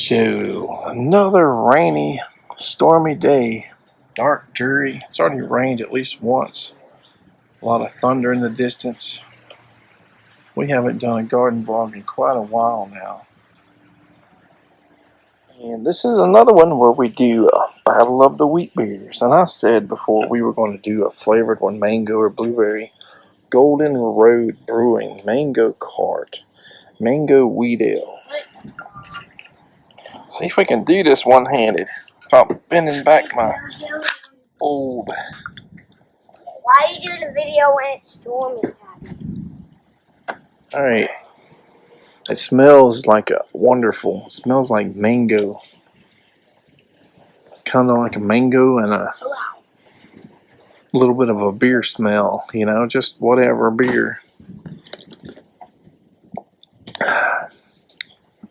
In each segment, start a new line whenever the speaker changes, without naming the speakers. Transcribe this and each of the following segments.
So, another rainy, stormy day. Dark, dreary. It's already rained at least once. A lot of thunder in the distance. We haven't done a garden vlog in quite a while now. And this is another one where we do a battle of the wheat beers. And I said before we were going to do a flavored one, mango or blueberry. Golden Road Brewing, Mango Cart, Mango Wheat Ale. See if we can do this one-handed without bending back my old.
Why are you doing a video when it's stormy?
Alright. It smells like a wonderful. It smells like mango. Kind of like a mango and a little bit of a beer smell. You know, just whatever beer.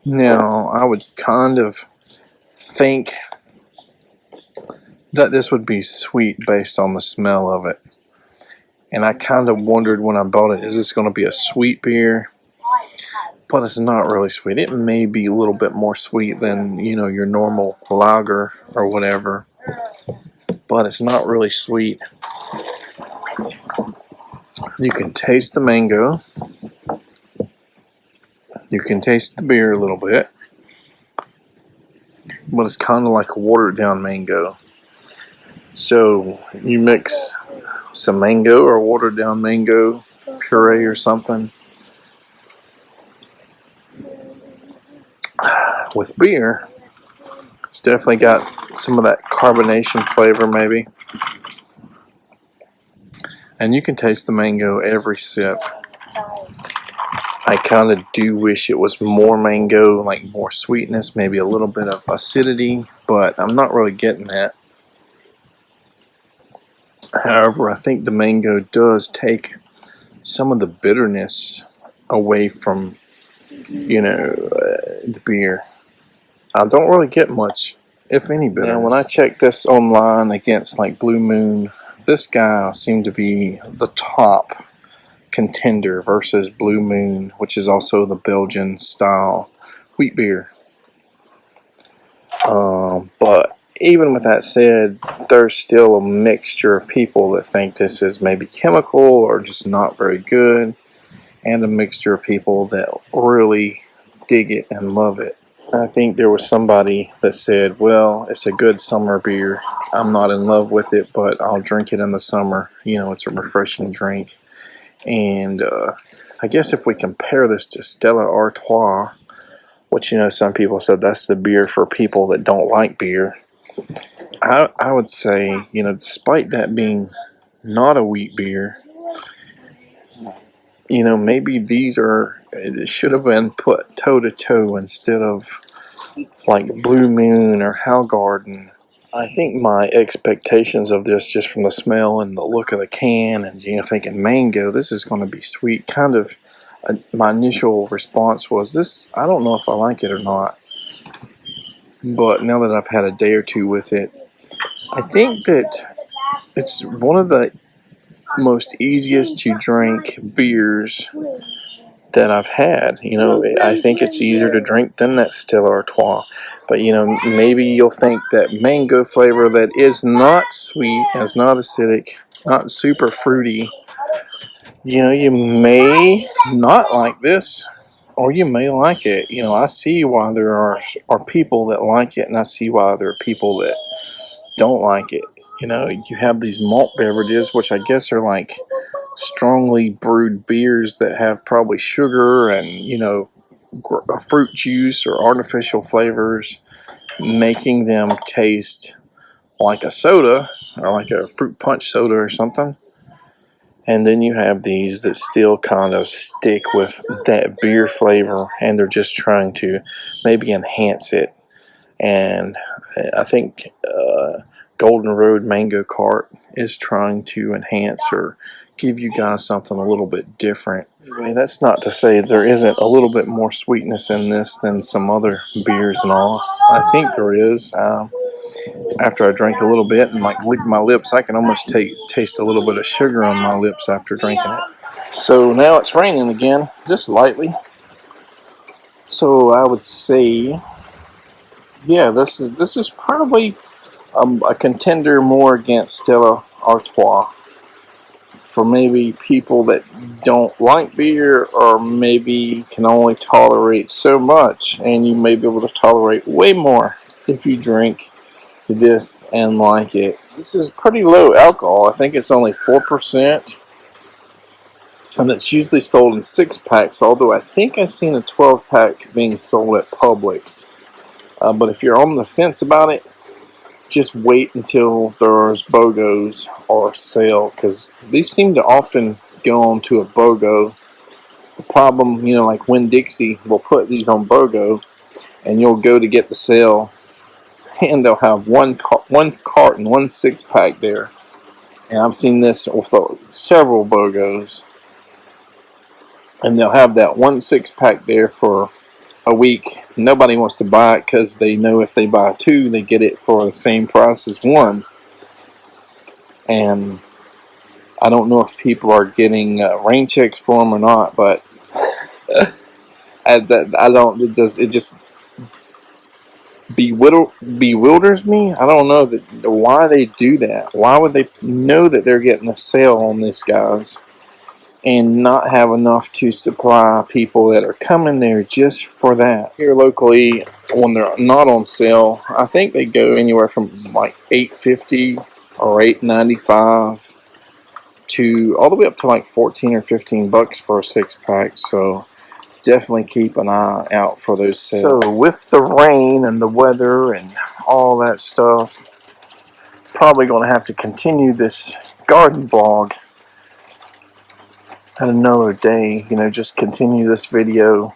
Now, I would kind of think that this would be sweet based on the smell of it. And I kind of wondered when I bought it, is this going to be a sweet beer? But it's not really sweet. It may be a little bit more sweet than, you know, your normal lager or whatever. But it's not really sweet. You can taste the mango. You can taste the beer a little bit. But it's kind of like a watered down mango. So you mix some mango or watered down mango puree or something with beer. It's definitely got some of that carbonation flavor maybe. And you can taste the mango every sip. I kind of do wish it was more mango, like more sweetness, maybe a little bit of acidity, but I'm not really getting that. However, I think the mango does take some of the bitterness away from, you know, the beer. I don't really get much, if any, bitterness. Now, when I checked this online against like Blue Moon, this guy seemed to be the top contender versus Blue Moon, which is also the Belgian style wheat beer. But even with that said, there's still a mixture of people that think this is maybe chemical or just not very good, and a mixture of people that really dig it and love it. I think there was somebody that said, well, it's a good summer beer. I'm not in love with it, but I'll drink it in the summer. You know, it's a refreshing drink. And I guess if we compare this to Stella Artois, which, you know, some people said that's the beer for people that don't like beer. I would say, you know, despite that being not a wheat beer, you know, maybe these are, it should have been put toe to toe instead of like Blue Moon or Howgarden. I think my expectations of this, just from the smell and the look of the can, and, you know, thinking mango, this is going to be sweet. Kind of, my initial response was this. I don't know if I like it or not. But now that I've had a day or two with it, I think that it's one of the most easiest to drink beers that I've had. You know, I think it's easier to drink than that Stella Artois. But, you know, maybe you'll think that mango flavor that is not sweet, is not acidic, not super fruity, you know, you may not like this, or you may like it. You know, I see why there are people that like it, and I see why there are people that don't like it. You know, you have these malt beverages, which I guess are like strongly brewed beers that have probably sugar and, you know, fruit juice or artificial flavors, making them taste like a soda or like a fruit punch soda or something. And then you have these that still kind of stick with that beer flavor, and they're just trying to maybe enhance it. And I think Golden Road Mango Cart is trying to enhance or give you guys something a little bit different. Anyway, that's not to say there isn't a little bit more sweetness in this than some other beers and all. I think there is. After I drank a little bit and like licked my lips, I can almost taste a little bit of sugar on my lips after drinking it. So now it's raining again, just lightly. So I would say yeah, this is probably a contender more against Stella Artois for maybe people that don't like beer or maybe can only tolerate so much, and you may be able to tolerate way more if you drink this and like it. This is pretty low alcohol. I think it's only 4%, and it's usually sold in 6-packs, although I think I've seen a 12-pack being sold at Publix. But if you're on the fence about it, just wait until there's BOGOs or sale, because these seem to often go on to a BOGO. The problem, like Winn-Dixie will put these on BOGO, and you'll go to get the sale, and they'll have one carton, 1 6-pack there. And I've seen this with several BOGOs, and they'll have that 1 6-pack there for a week. Nobody wants to buy it because they know if they buy 2, they get it for the same price as 1. And I don't know if people are getting rain checks for them or not, but I don't. It just bewilders me. I don't know why they do that. Why would they know that they're getting a sale on this, guys, and not have enough to supply people that are coming there just for that? Here locally, when they're not on sale, I think they go anywhere from like $8.50 or $8.95 to all the way up to like 14 or 15 bucks for a 6-pack. So definitely keep an eye out for those sales. So with the rain and the weather and all that stuff, probably going to have to continue this garden vlog at another day. Just continue this video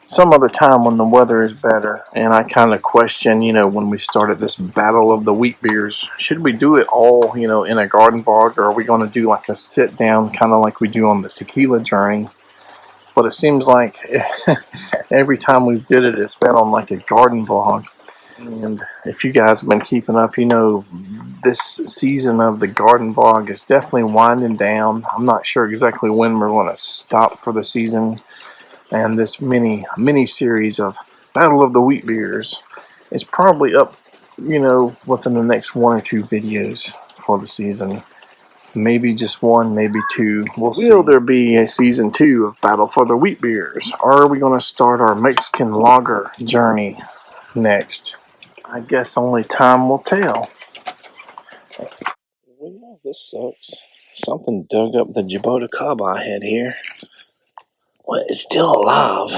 some other time when the weather is better. And I kind of question, when we started this battle of the wheat beers, should we do it all, in a garden vlog, or are we going to do like a sit down, kind of like we do on the tequila journey? But it seems like every time we did it, it's been on like a garden vlog. And if you guys have been keeping up, this season of the garden vlog is definitely winding down. I'm not sure exactly when we're going to stop for the season. And this mini series of Battle of the Wheat Beers is probably up, within the next 1 or 2 videos for the season. Maybe just 1, maybe 2. Will there be a season 2 of Battle for the Wheat Beers? Or are we going to start our Mexican lager journey next? I guess only time will tell. Well, this sucks. Something dug up the Jabotacaba I had here. Well, it's still alive.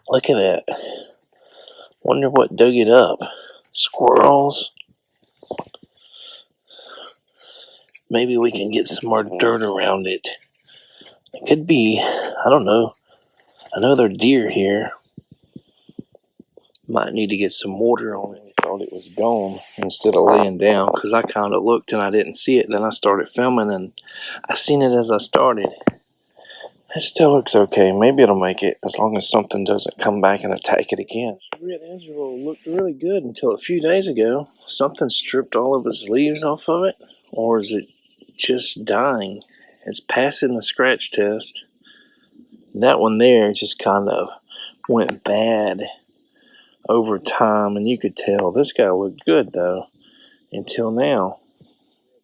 Look at that. Wonder what dug it up. Squirrels? Maybe we can get some more dirt around it. It could be, I don't know, another deer here. Might need to get some water on it. I thought it was gone instead of laying down, because I kind of looked and I didn't see it. Then I started filming and I seen it as I started. It still looks okay. Maybe it'll make it as long as something doesn't come back and attack it again. Red Azrael looked really good until a few days ago. Something stripped all of its leaves off of it. Or is it just dying? It's passing the scratch test. That one there just kind of went bad over time, and you could tell this guy looked good though until now.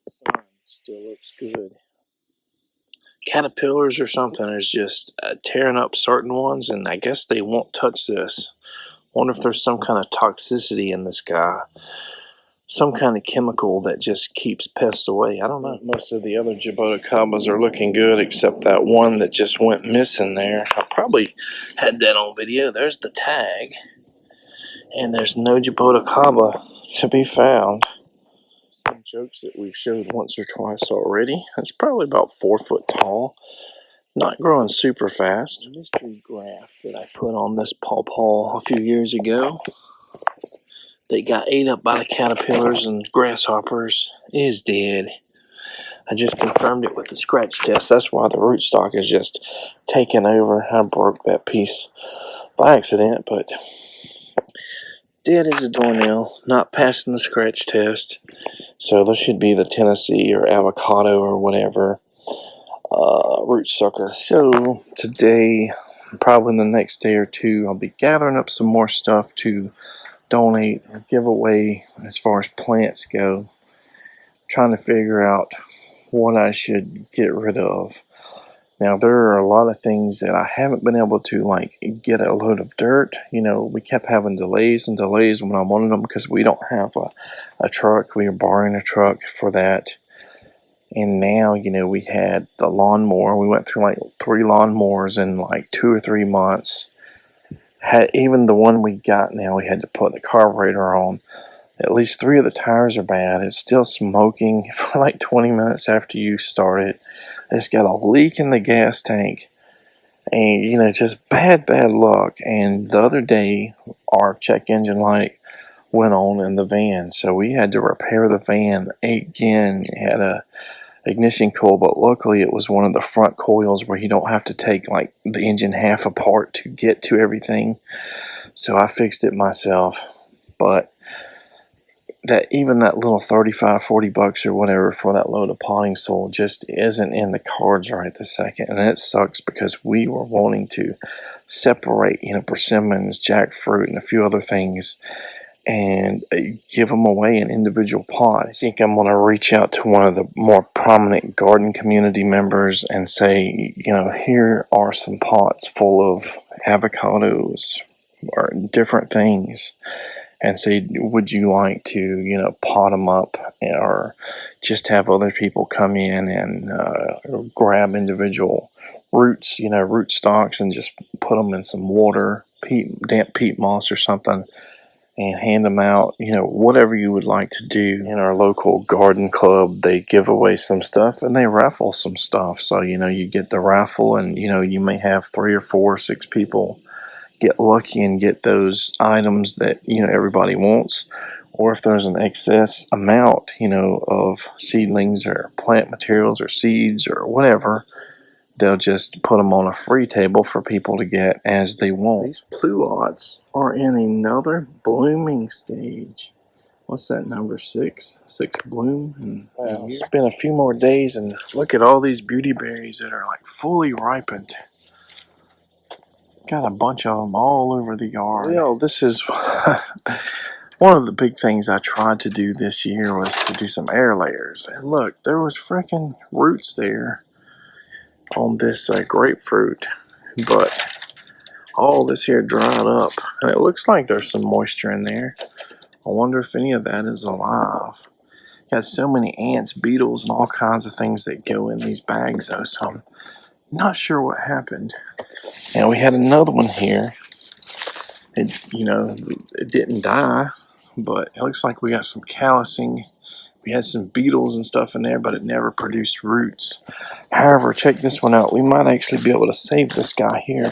The sun still looks good. Caterpillars or something is just tearing up certain ones, and I guess they won't touch this. Wonder if there's some kind of toxicity in this guy, some kind of chemical that just keeps pests away. I don't know. Most of the other Jabotacabas are looking good, except that one that just went missing there. I probably had that on video. There's the tag, and there's no Jabotacaba to be found. Some jokes that we've showed once or twice already. It's probably about 4 foot tall. Not growing super fast. Mystery graft that I put on this pawpaw a few years ago, they got ate up by the caterpillars and grasshoppers, is dead. I just confirmed it with the scratch test. That's why the rootstock is just taking over. I broke that piece by accident, but dead as a doornail, not passing the scratch test. So this should be the Tennessee or avocado or whatever root sucker. So today, probably in the next day or two, I'll be gathering up some more stuff to donate or give away as far as plants go. Trying to figure out what I should get rid of. Now, there are a lot of things that I haven't been able to, like, get a load of dirt. You know, we kept having delays and delays when I wanted them because we don't have a truck. We were borrowing a truck for that. And now, you know, we had the lawnmower. We went through like 3 lawnmowers in like 2 or 3 months. Even the one we got now, we had to put the carburetor on. At least 3 of the tires are bad. It's still smoking for like 20 minutes after you start it. It's got a leak in the gas tank. And, you know, just bad luck. And the other day, our check engine light went on in the van. So we had to repair the van again. It had a ignition coil, but luckily it was one of the front coils where you don't have to take like the engine half apart to get to everything. So I fixed it myself. But that even that little $35-40 or whatever for that load of potting soil just isn't in the cards right this second, and it sucks because we were wanting to separate, you know, persimmons, jackfruit, and a few other things, and give them away in individual pots. I think I'm going to reach out to one of the more prominent garden community members and say, you know, here are some pots full of avocados or different things. And say, would you like to, you know, pot them up or just have other people come in and grab individual roots, you know, root stocks and just put them in some water, damp peat moss or something and hand them out, you know, whatever you would like to do. In our local garden club, they give away some stuff and they raffle some stuff. So, you know, you get the raffle and, you know, you may have 3 or 4 or 6 people get lucky and get those items that, you know, everybody wants. Or if there's an excess amount, you know, of seedlings or plant materials or seeds or whatever, they'll just put them on a free table for people to get as they want. These pluots are in another blooming stage. What's that, number 6? 6 bloom. And well, it's been a few more days and look at all these beauty berries that are like fully ripened. Got a bunch of them all over the yard. Well, this is one of the big things I tried to do this year was to do some air layers. And look, there was freaking roots there on this grapefruit, but all this here dried up. And it looks like there's some moisture in there. I wonder if any of that is alive. Got so many ants, beetles, and all kinds of things that go in these bags though, so I'm not sure what happened. And we had another one here. It, you know, it didn't die, but it looks like we got some callousing. We had some beetles and stuff in there, but it never produced roots. However, check this one out. We might actually be able to save this guy here.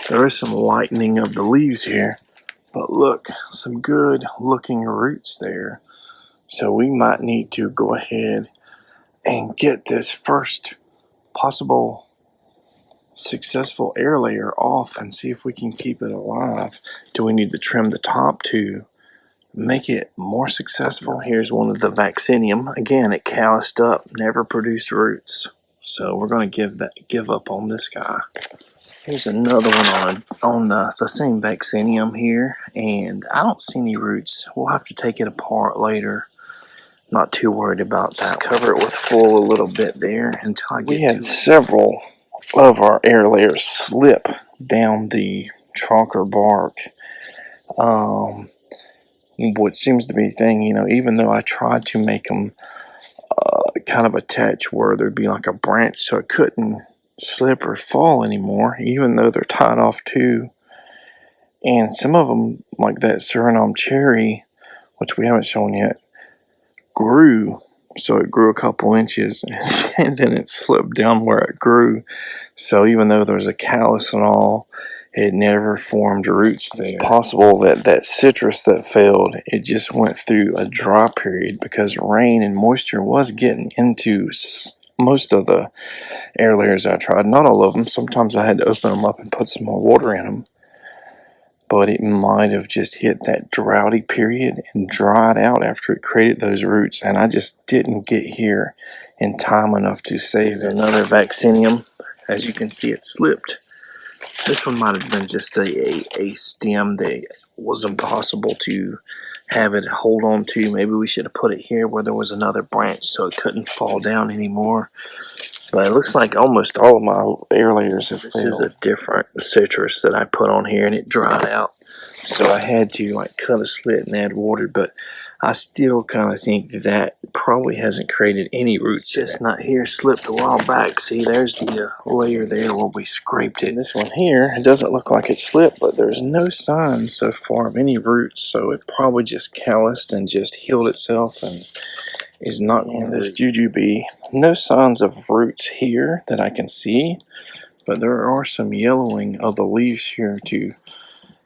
There is some lightening of the leaves here, but look, some good looking roots there. So we might need to go ahead and get this first possible successful air layer off and see if we can keep it alive. Do we need to trim the top to make it more successful? Here's one of the vaccinium. Again, it calloused up, never produced roots. So we're going to give up on this guy. Here's another one on the same vaccinium here, and I don't see any roots. We'll have to take it apart later. Not too worried about that. Cover it with full a little bit there until I get to it. We had several of our air layers slip down the trunk or bark. What seems to be a thing, you know, even though I tried to make them kind of attach where there'd be like a branch so it couldn't slip or fall anymore, even though they're tied off too. And some of them, like that Suriname cherry, which we haven't shown yet, grew. So it grew a couple inches and then it slipped down where it grew. So even though there's a callus and all, it never formed roots there. It's possible that that citrus that failed, it just went through a dry period because rain and moisture was getting into most of the air layers I tried. Not all of them. Sometimes I had to open them up and put some more water in them. But it might have just hit that droughty period and dried out after it created those roots. And I just didn't get here in time enough to save it. Another vaccinium. As you can see, it slipped This one might have been just a stem that was impossible to have it hold on to. Maybe we should have put it here where there was another branch so it couldn't fall down anymore. But it looks like almost all of my air layers have failed. This is a different citrus that I put on here and it dried out. So I had to like cut a slit and add water, but I still kind of think that probably hasn't created any roots. It's not here, slipped a while back. See, there's the layer there where we scraped it. And this one here, it doesn't look like it slipped, but there's no signs so far of any roots. So it probably just calloused and just healed itself and is not on this jujube. No signs of roots here that I can see, but there are some yellowing of the leaves here to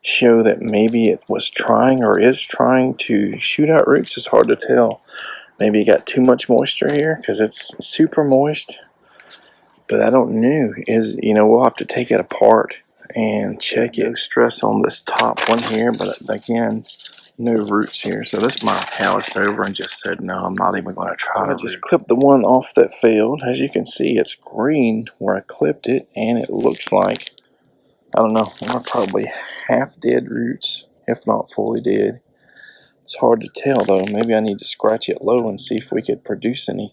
show that maybe it was trying or is trying to shoot out roots. It's hard to tell. Maybe it got too much moisture here because it's super moist, but I don't know. We'll have to take it apart and check it. No stress on this top one here, but again, no roots here. So this might have calloused over and just said, no, I'm not even going to try. So I just clipped the one off that failed. As you can see, it's green where I clipped it, and it looks like, I don't know, we're probably half dead roots, if not fully dead. It's hard to tell though. Maybe I need to scratch it low and see if we could produce any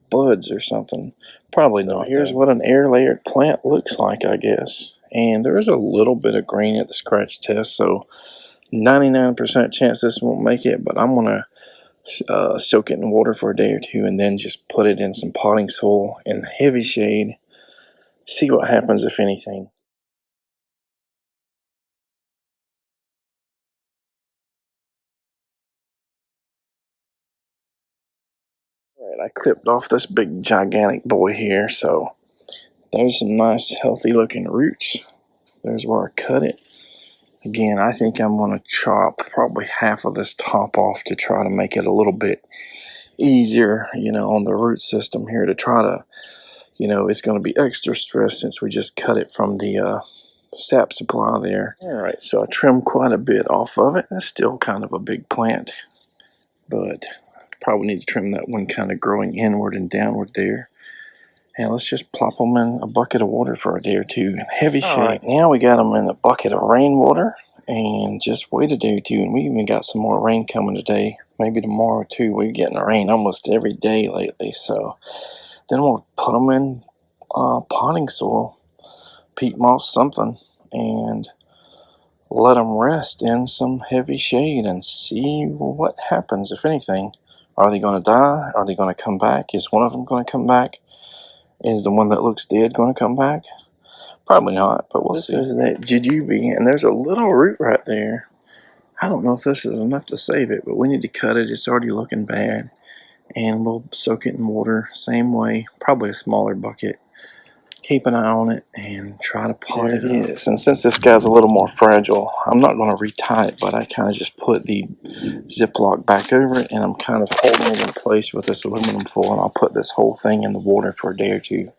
buds or something. Probably not. Here's what an air layered plant looks like, I guess. And there is a little bit of green at the scratch test, so 99% chance this won't make it, but I'm going to soak it in water for a day or two and then just put it in some potting soil in heavy shade. See what happens, if anything. Alright, I clipped off this big gigantic boy here, so there's some nice healthy looking roots. There's where I cut it. Again, I think I'm going to chop probably half of this top off to try to make it a little bit easier, on the root system here, to try to, it's going to be extra stress since we just cut it from the sap supply there. Alright, so I trimmed quite a bit off of it. It's still kind of a big plant, but probably need to trim that one kind of growing inward and downward there. And let's just plop them in a bucket of water for a day or two. Heavy shade. Right, now we got them in a bucket of rainwater and just wait a day or two. And we even got some more rain coming today. Maybe tomorrow too. We're getting rain almost every day lately. So then we'll put them in potting soil, peat moss, something, and let them rest in some heavy shade and see what happens, if anything. Are they going to die? Are they going to come back? Is one of them going to come back? Is the one that looks dead going to come back? Probably not, but we'll see. This is that jujube, and there's a little root right there. I don't know if this is enough to save it, but we need to cut it. It's already looking bad. And we'll soak it in water, same way, probably a smaller bucket. Keep an eye on it and try to pot it up. And since this guy's a little more fragile, I'm not going to retie it, but I kind of just put the Ziploc back over it, and I'm kind of holding it in place with this aluminum foil, and I'll put this whole thing in the water for a day or two.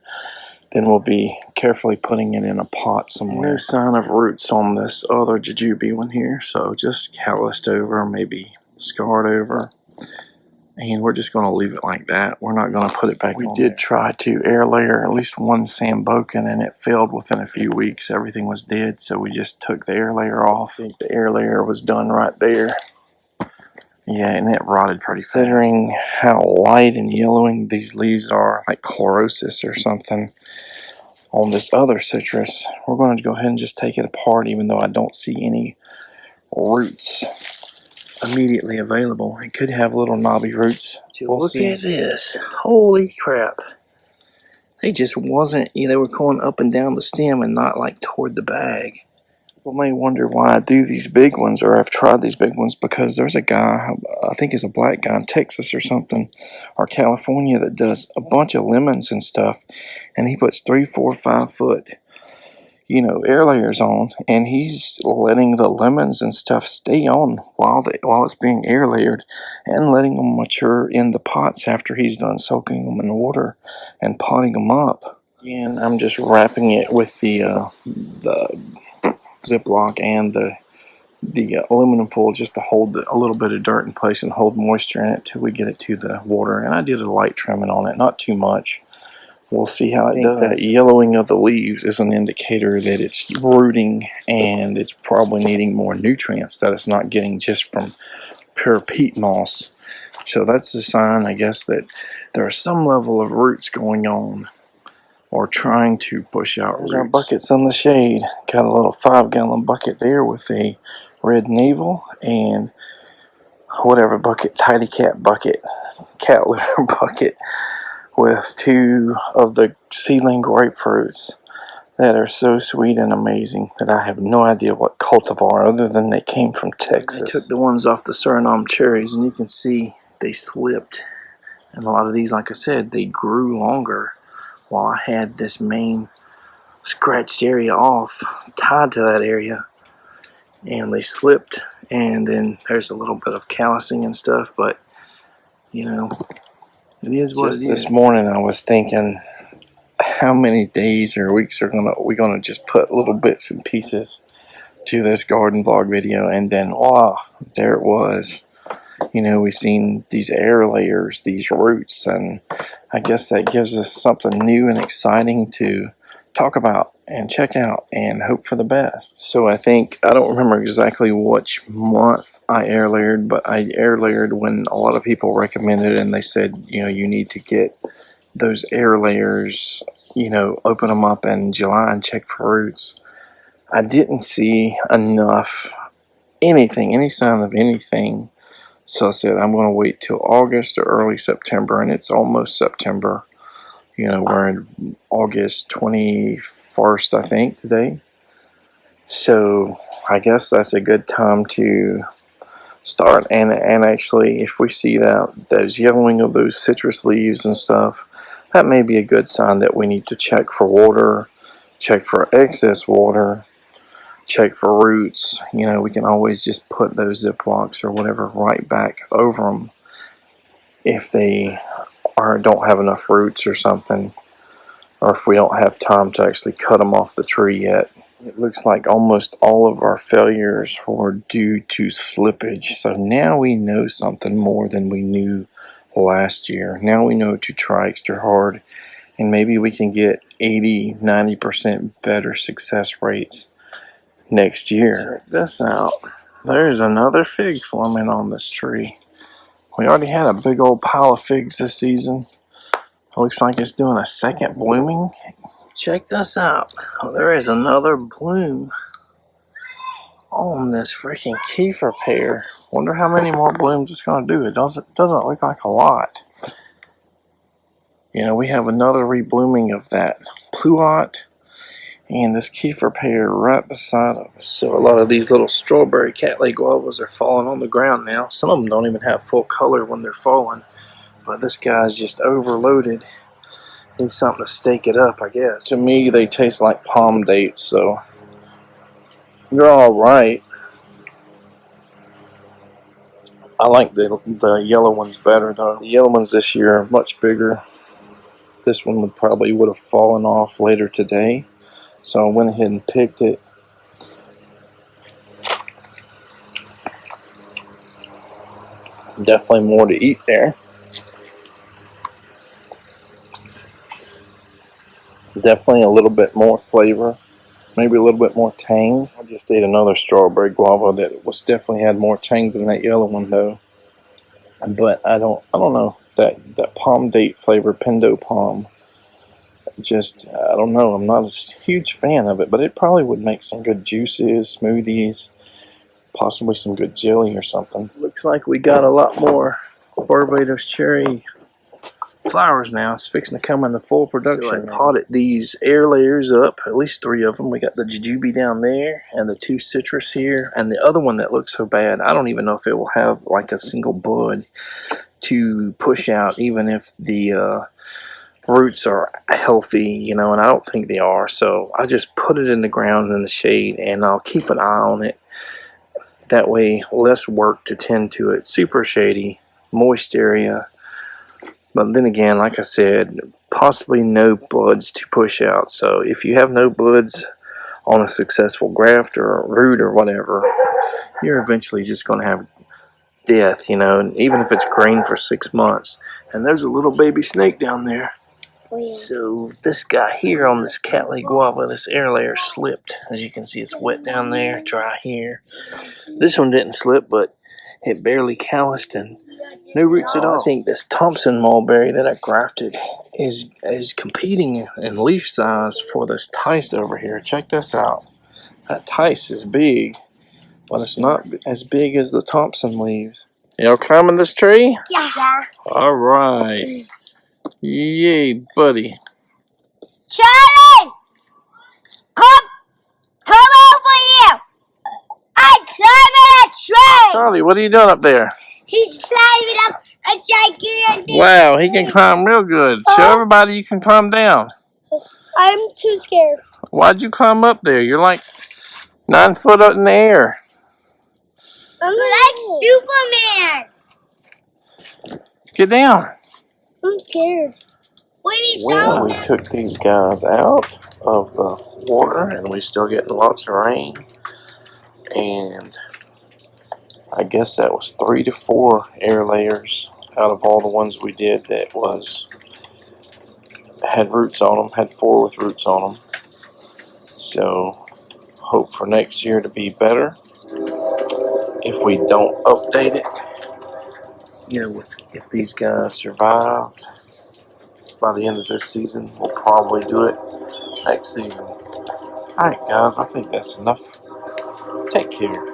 Then we'll be carefully putting it in a pot somewhere. No sign of roots on this other jujube one here, so just calloused over, maybe scarred over. And we're just going to leave it like that. We're not going to put it back on. We did try to air layer at least one Sambucan, and it failed within a few weeks. Everything was dead, so we just took the air layer off. I think the air layer was done right there. Yeah, and it rotted pretty fast. Considering how light and yellowing these leaves are, like chlorosis or something, on this other citrus, we're going to go ahead and just take it apart, even though I don't see any roots immediately available. It could have little knobby roots. Look at this. Holy crap. They just wasn't, they were going up and down the stem and not like toward the bag. People may wonder why I do these big ones, or I've tried these big ones, because there's a guy, I think he's a black guy in Texas or something, or California, that does a bunch of lemons and stuff, and he puts 3, 4, 5 foot air layers on, and he's letting the lemons and stuff stay on while it's being air layered, and letting them mature in the pots after he's done soaking them in water and potting them up. And I'm just wrapping it with the Ziploc and the aluminum foil just to hold a little bit of dirt in place and hold moisture in it till we get it to the water. And I did a light trimming on it, not too much. we'll see how it does. That yellowing of the leaves is an indicator that it's rooting and it's probably needing more nutrients that it's not getting just from pure peat moss. So that's a sign, I guess, that there is some level of roots going on or trying to push out roots. Our buckets in the shade. Got a little 5-gallon bucket there with a red navel and whatever bucket, tidy cat bucket, cat litter bucket, with 2 of the seedling grapefruits that are so sweet and amazing that I have no idea what cultivar other than they came from Texas. I took the ones off the Suriname cherries and you can see they slipped, and a lot of these, like I said, they grew longer while I had this main scratched area off tied to that area, and they slipped, and then there's a little bit of callousing and stuff, but you know, it is what it is. This morning I was thinking, how many days or weeks are we gonna just put little bits and pieces to this garden vlog video, and then wow, there it was. You know, we've seen these air layers, these roots, and I guess that gives us something new and exciting to talk about and check out and hope for the best. So I think, I don't remember exactly which month I air layered, but I air layered when a lot of people recommended it, and they said, you know, you need to get those air layers, you know, open them up in July and check for roots. I didn't see enough, anything, any sign of anything. So I said, I'm going to wait till August or early September, and it's almost September. You know, we're in August 21st, I think, today. So I guess that's a good time to start. And actually, if we see that those yellowing of those citrus leaves and stuff, that may be a good sign that we need to check for water, check for excess water, check for roots. You know, we can always just put those Ziplocs or whatever right back over them if they don't have enough roots or something, or if we don't have time to actually cut them off the tree yet. It looks like almost all of our failures were due to slippage. So now we know something more than we knew last year. Now we know to try extra hard, and maybe we can get 80-90% better success rates next year. Check this out. There's another fig forming on this tree. We already had a big old pile of figs this season. It looks like it's doing a second blooming. Check this out. Oh, there is another bloom on this freaking kefir pear. Wonder how many more blooms it's going to do. It doesn't look like a lot. You know, we have another reblooming of that pluot and this kefir pear right beside us. So a lot of these little strawberry cattleya guavas are falling on the ground now. Some of them don't even have full color when they're falling, but this guy's just overloaded. Needs something to stake it up, I guess. To me, they taste like palm dates, so they're all right. I like the yellow ones better, though. The yellow ones this year are much bigger. This one would have fallen off later today, so I went ahead and picked it. Definitely more to eat there. Definitely a little bit more flavor, maybe a little bit more tang. I just ate another strawberry guava that definitely had more tang than that yellow one, though. But I don't know, that palm date flavor, Pendo Palm, just, I don't know, I'm not a huge fan of it, but it probably would make some good juices, smoothies, possibly some good jelly or something. Looks like we got a lot more Barbados cherry flowers now. It's fixing to come into full production. So I potted these air layers up, at least 3 of them. We got the jujube down there and the 2 citrus here, and the other one that looks so bad, I don't even know if it will have like a single bud to push out, even if the roots are healthy, you know, and I don't think they are. So I just put it in the ground in the shade, and I'll keep an eye on it. That way, less work to tend to it. Super shady, moist area. But then again, like I said, possibly no buds to push out. So if you have no buds on a successful graft or a root or whatever, you're eventually just going to have death, you know, even if it's green for 6 months. And there's a little baby snake down there.
So this guy here on this Cattleya guava, this air layer slipped. As you can see, it's wet down there, dry here. This one didn't slip, but it barely calloused and no roots at all.
I think this Thompson mulberry that I grafted is competing in leaf size for this Tice over here. Check this out. That Tice is big, but it's not as big as the Thompson leaves. Y'all climbing this tree?
Yeah.
All right. Yay, buddy.
Charlie! Come over here! I'm climbing a tree!
Charlie, what are you doing up there?
He's climbing up a gigantic...
Wow, he can climb real good. Show everybody you can climb down.
I'm too scared.
Why'd you climb up there? You're like 9 foot up in the air.
I'm like Superman.
Get down.
I'm scared.
Well, we took these guys out of the water and we're still getting lots of rain. And I guess that was 3 to 4 air layers out of all the ones we did that had roots on them, had 4 with roots on them. So hope for next year to be better. If we don't update it, if these guys survive by the end of this season, we'll probably do it next season. Alright guys, I think that's enough. Take care.